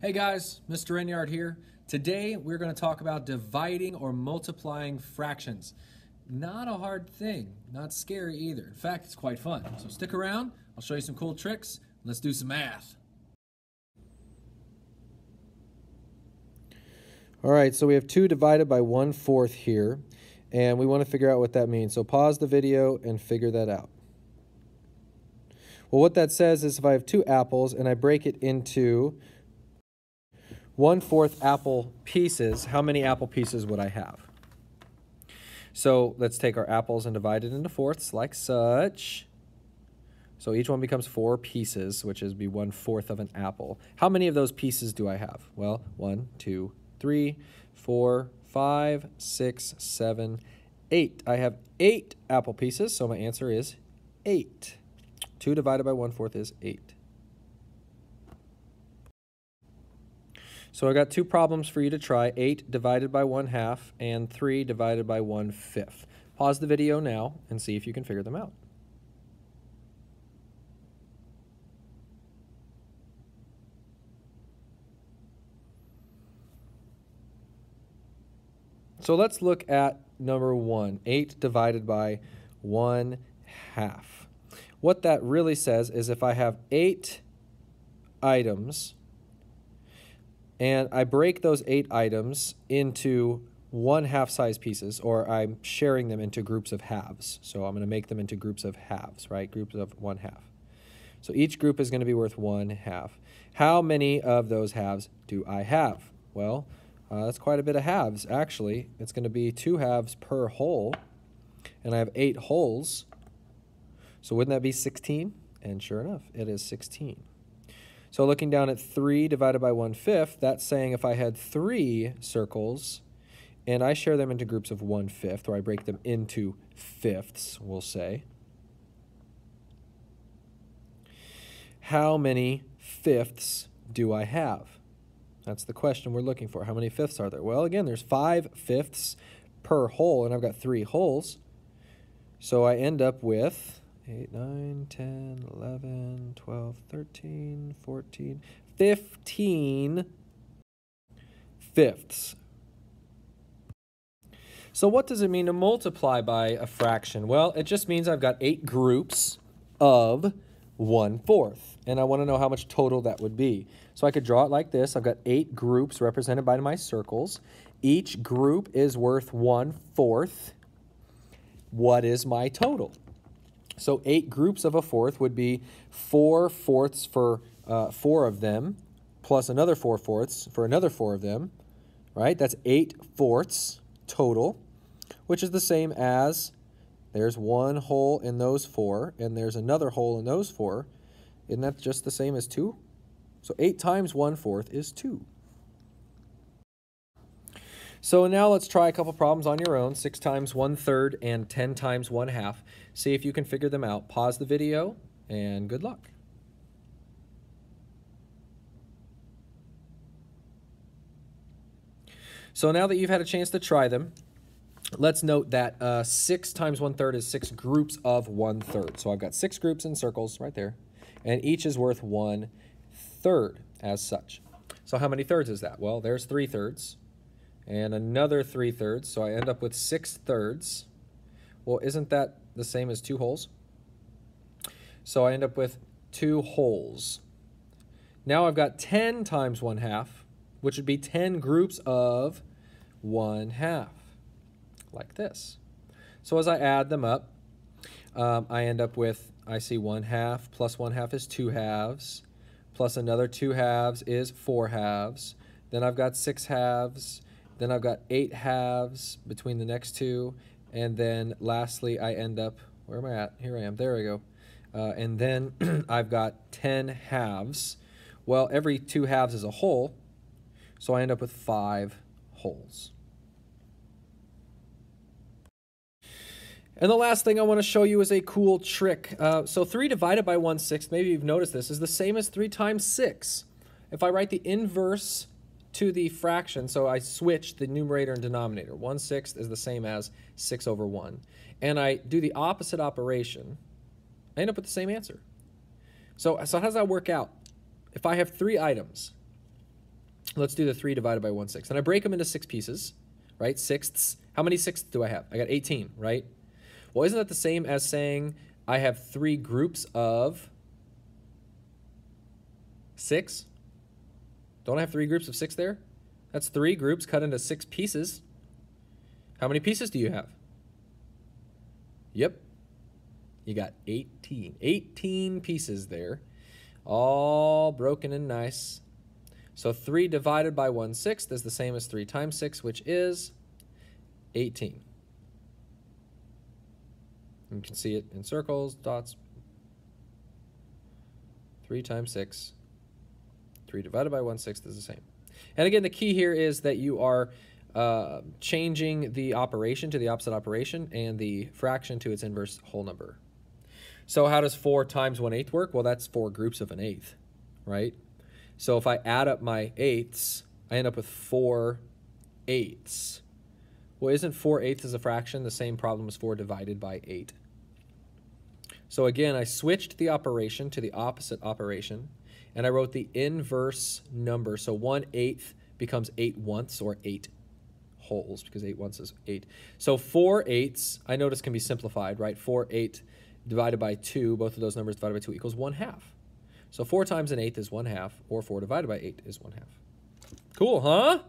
Hey guys, Mr. Enyard here. Today we're going to talk about dividing or multiplying fractions. Not a hard thing, not scary either. In fact, it's quite fun. So stick around, I'll show you some cool tricks. Let's do some math. All right, so we have 2 divided by 1/4 here, and we want to figure out what that means. So pause the video and figure that out. Well, what that says is if I have 2 apples and I break it into 1/4 apple pieces, how many apple pieces would I have? So let's take our apples and divide it into fourths like such. So each one becomes 4 pieces, which is be 1/4 of an apple. How many of those pieces do I have? Well, 1, 2, 3, 4, 5, 6, 7, 8. I have 8 apple pieces, so my answer is 8. 2 divided by 1/4 is 8. So I got 2 problems for you to try, 8 divided by 1/2 and 3 divided by 1/5. Pause the video now and see if you can figure them out. So let's look at number 1, 8 divided by 1/2. What that really says is if I have 8 items and I break those 8 items into 1/2 size pieces, or I'm sharing them into groups of halves. So I'm going to make them into groups of halves, right? Groups of 1/2. So each group is going to be worth 1/2. How many of those halves do I have? Well, that's quite a bit of halves, actually. It's going to be 2 halves per whole, and I have 8 wholes. So wouldn't that be 16? And sure enough, it is 16. So looking down at 3 divided by 1/5, that's saying if I had 3 circles and I share them into groups of 1/5, or I break them into fifths, we'll say, how many fifths do I have? That's the question we're looking for. How many fifths are there? Well, again, there's 5 fifths per whole, and I've got 3 wholes. So I end up with 8, 9, 10, 11, 12, 13, 14, 15 fifths. So what does it mean to multiply by a fraction? Well, it just means I've got 8 groups of 1/4, and I want to know how much total that would be. So I could draw it like this. I've got 8 groups represented by my circles. Each group is worth 1/4. What is my total? So 8 groups of a fourth would be 4 fourths for 4 of them, plus another 4 fourths for another 4 of them, right? That's 8 fourths total, which is the same as there's 1 whole in those 4, and there's another whole in those 4. Isn't that just the same as 2? So 8 times 1/4 is 2. So now let's try a couple problems on your own, 6 times 1/3 and 10 times 1/2. See if you can figure them out. Pause the video, and good luck. So now that you've had a chance to try them, let's note that 6 times 1/3 is 6 groups of 1/3. So I've got 6 groups in circles right there, and each is worth 1/3 as such. So how many thirds is that? Well, there's 3 thirds. And another 3 thirds, so I end up with 6 thirds. Well, isn't that the same as 2 wholes? So I end up with 2 wholes. Now I've got 10 times 1/2, which would be 10 groups of 1/2, like this. So as I add them up, I end up with, I see 1/2 plus 1/2 is 2 halves, plus another 2 halves is 4 halves. Then I've got 6 halves. Then I've got 8 halves between the next 2, and then lastly I end up, where am I at? Here I am, there we go. And then I've got 10 halves. Well, every 2 halves is a whole, so I end up with 5 wholes. And the last thing I want to show you is a cool trick. So 3 divided by 1/6, maybe you've noticed this, is the same as 3 times 6. If I write the inverse to the fraction, so I switch the numerator and denominator. 1/6 is the same as 6 over 1. And I do the opposite operation, I end up with the same answer. So how does that work out? If I have 3 items, Let's do the 3 divided by 1/6. And I break them into 6 pieces, right? Sixths. How many sixths do I have? I got 18, right? Well, isn't that the same as saying I have 3 groups of 6? Don't I have 3 groups of 6 there? That's 3 groups cut into 6 pieces. How many pieces do you have? Yep. You got 18. 18 pieces there, all broken and nice. So 3 divided by 1/6 is the same as 3 times 6, which is 18. You can see it in circles, dots. 3 times 6. 3 divided by 1/6 is the same. And again, the key here is that you are changing the operation to the opposite operation and the fraction to its inverse whole number. So how does 4 times 1/8 work? Well, that's 4 groups of an eighth, right? So if I add up my eighths, I end up with 4 eighths. Well, isn't 4 eighths as a fraction the same problem as 4 divided by 8? So again, I switched the operation to the opposite operation, and I wrote the inverse number. So 1/8 becomes 8/1, or 8 wholes, because 8/1 is 8. So 4 eighths, I notice, can be simplified, right? 4/8 divided by 2, both of those numbers divided by 2 equals 1/2. So 4 times an eighth is 1/2, or 4 divided by 8 is 1/2. Cool, huh?